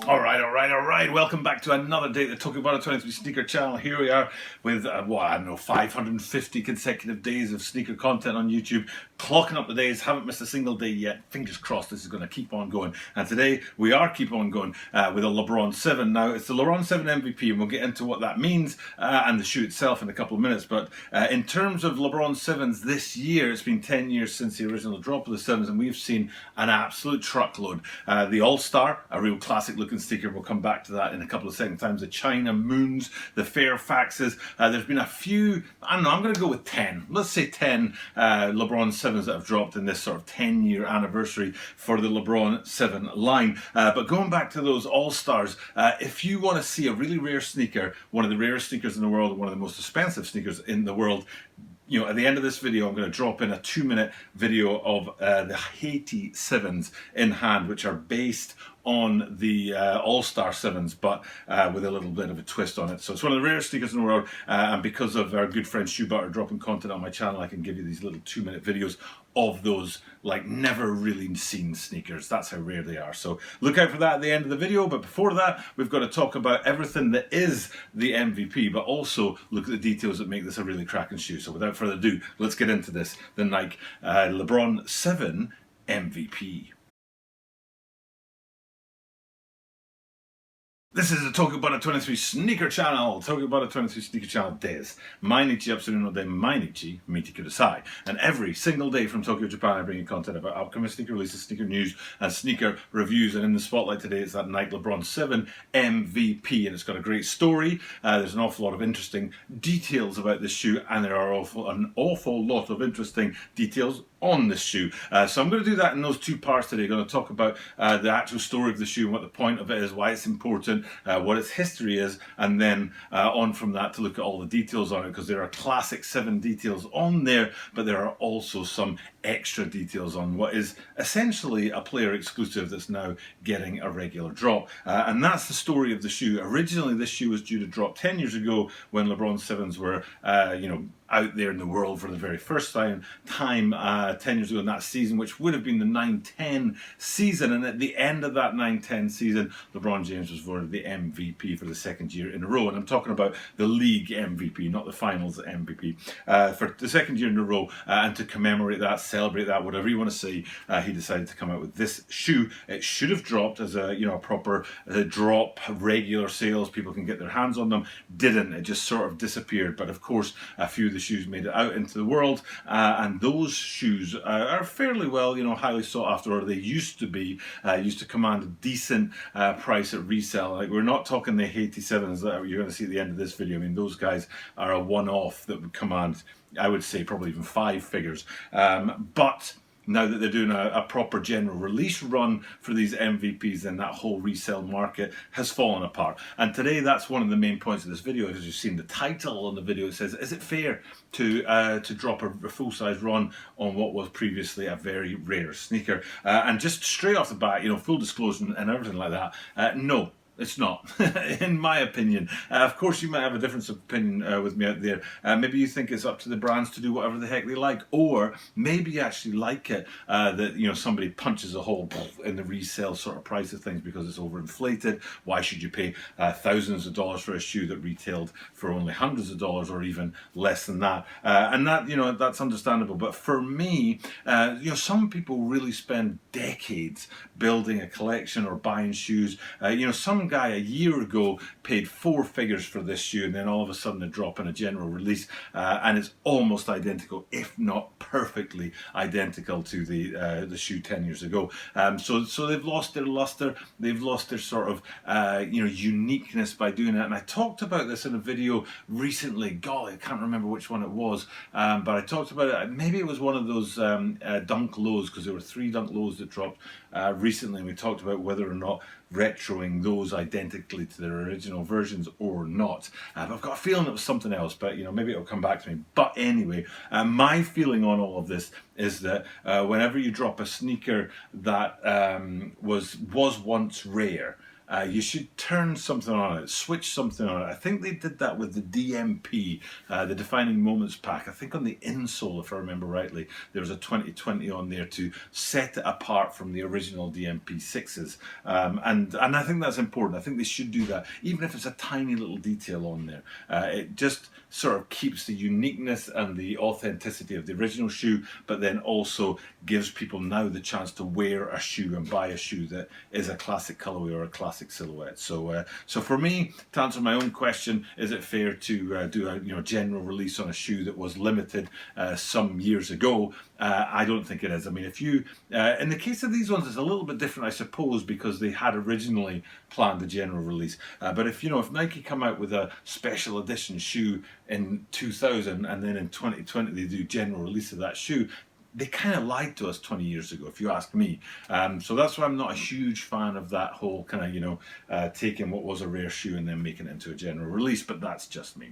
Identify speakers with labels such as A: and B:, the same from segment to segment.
A: All right. Welcome back to another day at the Talking About It 23 Sneaker channel. Here we are with, 550 consecutive days of sneaker content on YouTube. Clocking up the days, haven't missed a single day yet. Fingers crossed this is going to keep on going. And today we are keep on going with a LeBron 7. Now, it's the LeBron 7 MVP, and we'll get into what that means and the shoe itself in a couple of minutes. But in terms of LeBron 7s this year, it's been 10 years since the original drop of the 7s, and we've seen an absolute truckload. The All-Star, a real classic looking sneaker, we'll come back to that in a couple of second times. The China Moons, the Fairfaxes, there's been a few, I don't know, I'm going to go with 10. Let's say 10 LeBron 7s that have dropped in this sort of 10-year anniversary for the LeBron 7 line. But going back to those All-Stars, if you want to see a really rare sneaker, one of the rarest sneakers in the world, one of the most expensive sneakers in the world, you know, at the end of this video, I'm going to drop in a 2-minute video of the Haiti 7s in hand, which are based on the All-Star 7s, but with a little bit of a twist on it. So it's one of the rarest sneakers in the world, and because of our good friend Shoe Butter dropping content on my channel, I can give you these little 2-minute videos of those like never really seen sneakers. That's how rare they are. So look out for that at the end of the video. But before that, we've got to talk about everything that is the MVP, but also look at the details that make this a really cracking shoe. So without further ado, let's get into this. The Nike Lebron 7 MVP. This is the Talking About It 23 Sneaker Channel. Talking About It 23 Sneaker Channel des. Mainichi Absoluno de Mainichi Miti Kudasai. And every single day from Tokyo, Japan, I bring you content about upcoming sneaker releases, sneaker news, and sneaker reviews. And in the spotlight today, it's that Nike Lebron 7 MVP. And it's got a great story. There's an awful lot of interesting details about this shoe. And there are an awful lot of interesting details on this shoe. So I'm going to do that in those two parts today. I'm going to talk about the actual story of the shoe and what the point of it is, why it's important, what its history is, and then on from that to look at all the details on it, because there are classic 7 details on there, but there are also some extra details on what is essentially a player exclusive that's now getting a regular drop. And that's the story of the shoe. Originally, this shoe was due to drop 10 years ago when LeBron 7s were, out there in the world for the very first time 10 years ago in that season, which would have been the 9-10 season. And at the end of that 9-10 season, LeBron James was voted the MVP for the second year in a row. And I'm talking about the league MVP, not the finals MVP, for the second year in a row. And to commemorate that, celebrate that, whatever you want to say, he decided to come out with this shoe. It should have dropped as a proper drop, regular sales, people can get their hands on them. Didn't. It just sort of disappeared. But of course, a few of the shoes made it out into the world, and those shoes are fairly well, highly sought after, or they used to be, used to command a decent price at resale. Like, we're not talking the Haiti 7s that you're going to see at the end of this video. I mean, those guys are a one-off that would command, I would say, probably even 5 figures. But now that they're doing a proper general release run for these MVPs, then that whole resale market has fallen apart. And today, that's one of the main points of this video. As you've seen the title on the video, it says, is it fair to drop a full-size run on what was previously a very rare sneaker? And just straight off the bat, full disclosure and everything like that, no. It's not, in my opinion. Of course, you might have a difference of opinion with me out there. Maybe you think it's up to the brands to do whatever the heck they like, or maybe you actually like it that somebody punches a hole in the resale sort of price of things because it's overinflated. Why should you pay thousands of dollars for a shoe that retailed for only hundreds of dollars or even less than that? And that that's understandable. But for me, some people really spend decades building a collection or buying shoes. Some guy a year ago paid 4 figures for this shoe, and then all of a sudden they drop in a general release, and it's almost identical, if not perfectly identical to the shoe 10 years ago. So they've lost their luster, they've lost their sort of uniqueness by doing it. And I talked about this in a video recently. Golly, I can't remember which one it was, but I talked about it. Maybe it was one of those Dunk Lows, because there were 3 Dunk Lows that dropped recently, and we talked about whether or not retroing those identically to their original versions or not. I've got a feeling it was something else, but maybe it'll come back to me. But anyway, my feeling on all of this is that whenever you drop a sneaker that was once rare, you should turn something on it, switch something on it. I think they did that with the DMP, the Defining Moments pack. I think on the insole, if I remember rightly, there was a 2020 on there to set it apart from the original DMP 6s. And I think that's important. I think they should do that, even if it's a tiny little detail on there. It just sort of keeps the uniqueness and the authenticity of the original shoe, but then also gives people now the chance to wear a shoe and buy a shoe that is a classic colorway or a classic silhouette. So for me, to answer my own question, is it fair to do a general release on a shoe that was limited some years ago? I don't think it is. I mean, if you, in the case of these ones, it's a little bit different, I suppose, because they had originally planned a general release. But if Nike come out with a special edition shoe in 2000 and then in 2020 they do general release of that shoe, they kind of lied to us 20 years ago, if you ask me. So that's why I'm not a huge fan of that whole kind of, taking what was a rare shoe and then making it into a general release, but that's just me.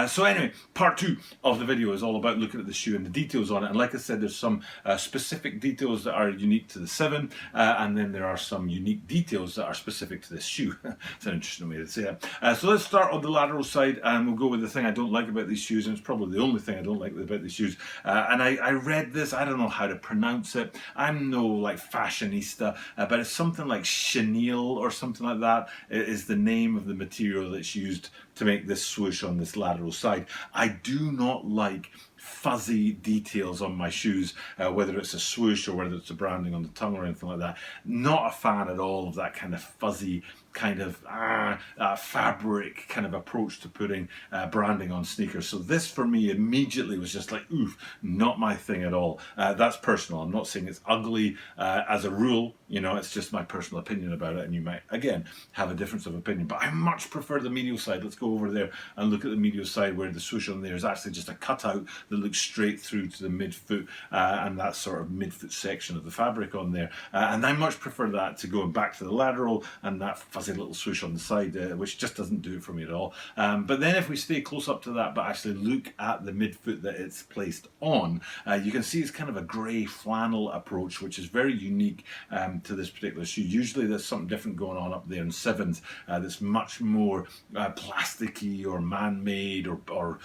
A: So anyway, part 2 of the video is all about looking at the shoe and the details on it. And like I said, there's some specific details that are unique to the 7, and then there are some unique details that are specific to this shoe. It's an interesting way to say that. So let's start on the lateral side, and we'll go with the thing I don't like about these shoes, and it's probably the only thing I don't like about these shoes. And I read this, I don't know how to pronounce it. I'm no like fashionista, but it's something like chenille or something like that is the name of the material that's used to make this swoosh on this lateral side. I do not like fuzzy details on my shoes, whether it's a swoosh or whether it's a branding on the tongue or anything like that. Not a fan at all of that kind of fuzzy kind of fabric kind of approach to putting branding on sneakers. So this for me immediately was just like, oof, not my thing at all. That's personal. I'm not saying it's ugly as a rule, it's just my personal opinion about it, and you might again have a difference of opinion, but I much prefer the medial side. Let's go over there and look at the medial side, where the swoosh on there is actually just a cutout that looks straight through to the midfoot and that sort of midfoot section of the fabric on there, and I much prefer that to going back to the lateral and that fuzzy little swoosh on the side, which just doesn't do it for me at all. But then if we stay close up to that but actually look at the midfoot that it's placed on, you can see it's kind of a grey flannel approach, which is very unique to this particular shoe. Usually there's something different going on up there in 7s that's much more plasticky or man-made or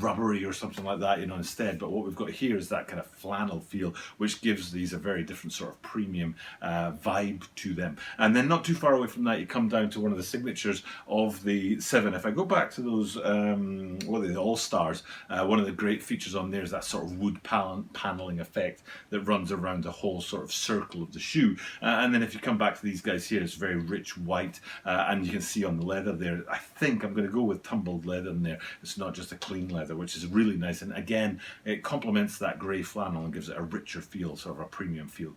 A: rubbery or something like that, instead. But what we've got here is that kind of flannel feel, which gives these a very different sort of premium vibe to them. And then not too far away from that, you come down to one of the signatures of the 7. If I go back to those, what are they, the All-Stars, one of the great features on there is that sort of wood paneling effect that runs around the whole sort of circle of the shoe. And then if you come back to these guys here, it's very rich white, and you can see on the leather there, I think I'm going to go with tumbled leather in there. It's not just a clean leather, which is really nice. And again, it complements that grey flannel and gives it a richer feel, sort of a premium feel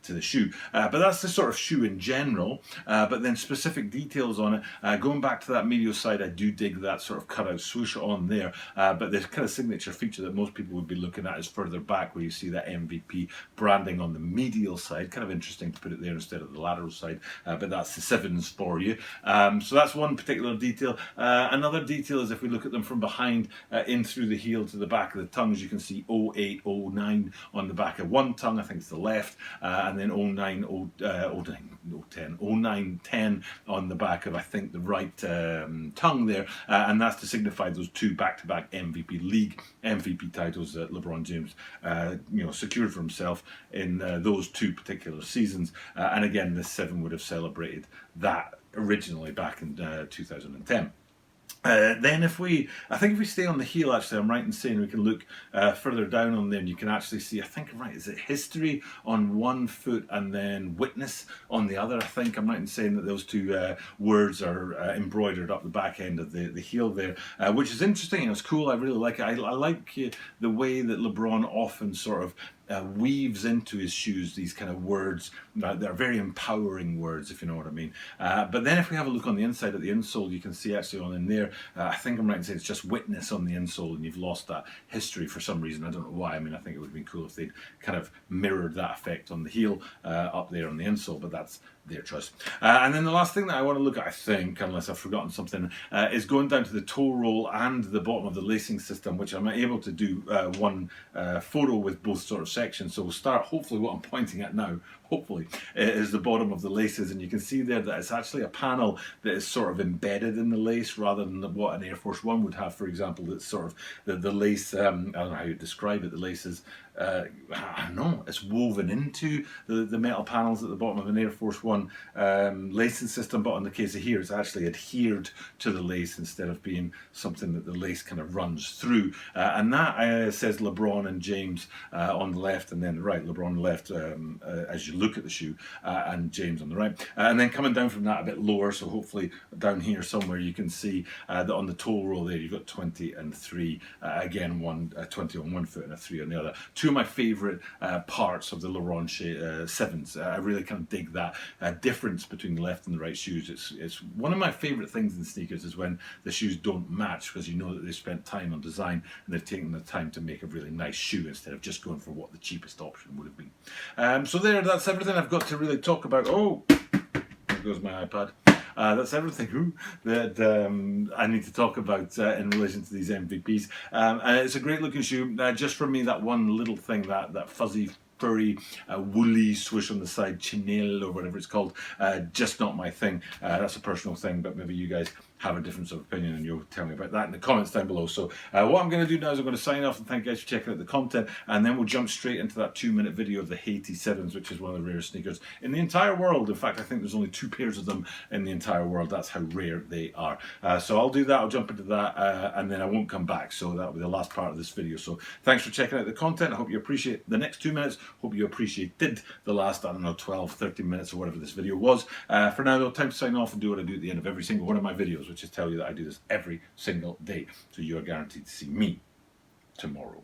A: to the shoe. But that's the sort of shoe in general. But then specific details on it, going back to that medial side, I do dig that sort of cutout swoosh on there. But the kind of signature feature that most people would be looking at is further back, where you see that MVP branding on the medial side. Kind of interesting to put it there instead of the lateral side, but that's the 7s for you. So that's one particular detail. Another detail is if we look at them from behind in through the heel to the back of the tongues, you can see 08, 09 on the back of one tongue, I think it's the left, and then 09, 10 on the back of, I think, the right tongue there, and that's to signify those 2 back-to-back MVP league MVP titles that LeBron James secured for himself in those 2 particular seasons. And again, this 7 would have celebrated that originally back in 2010. Then if we stay on the heel, actually, I'm right in saying we can look further down on there, and you can actually see, I think I'm right, is it history on one foot and then witness on the other? I think I'm right in saying that those 2 words are embroidered up the back end of the heel there, which is interesting and it's cool. I really like it. I like the way that LeBron often sort of weaves into his shoes these kind of words that are very empowering words, if you know what I mean. But then if we have a look on the inside at the insole, you can see actually on in there, I think I'm right in saying it's just witness on the insole, and you've lost that history for some reason. I don't know why. I mean, I think it would have been cool if they'd kind of mirrored that effect on the heel up there on the insole, but that's their choice. And then the last thing that I want to look at, I think, unless I've forgotten something, is going down to the toe roll and the bottom of the lacing system, which I'm able to do one photo with both sort of section. So we'll start, hopefully what I'm pointing at now, hopefully, is the bottom of the laces. And you can see there that it's actually a panel that is sort of embedded in the lace rather than what an Air Force One would have, for example. That's sort of the lace, I don't know how you describe it, the lace is, I don't know, it's woven into the metal panels at the bottom of an Air Force One lacing system, but in the case of here, it's actually adhered to the lace instead of being something that the lace kind of runs through. And that says LeBron and James on the left, and then the right, LeBron on the left as you look at the shoe, and James on the right. And then coming down from that a bit lower, so hopefully down here somewhere you can see that on the toe roll there, you've got 20 and 3. Again, 20 on one foot and a 3 on the other. Two of my favourite parts of the LeBron 7s. I really kind of dig that difference between the left and the right shoes. It's one of my favourite things in sneakers is when the shoes don't match, because you know that they spent time on design and they've taken the time to make a really nice shoe instead of just going for what the cheapest option would have been. So that's everything I've got to really talk about. Oh, there goes my iPad. That's everything that I need to talk about in relation to these MVPs. And it's a great looking shoe. Just for me, that one little thing, that fuzzy, furry, woolly swoosh on the side, chenille or whatever it's called, just not my thing. That's a personal thing, but maybe you guys have a difference of opinion and you'll tell me about that in the comments down below. So what I'm going to do now is I'm going to sign off and thank you guys for checking out the content, and then we'll jump straight into that 2-minute video of the Haiti 7s, which is one of the rarest sneakers in the entire world. In fact, I think there's only 2 pairs of them in the entire world. That's how rare they are. So I'll do that, I'll jump into that, and then I won't come back. So that'll be the last part of this video. So thanks for checking out the content. I hope you appreciate the next 2 minutes. Hope you appreciated the last, I don't know, 12, 13 minutes or whatever this video was. For now though, time to sign off and do what I do at the end of every single one of my videos, which is tell you that I do this every single day. So you are guaranteed to see me tomorrow.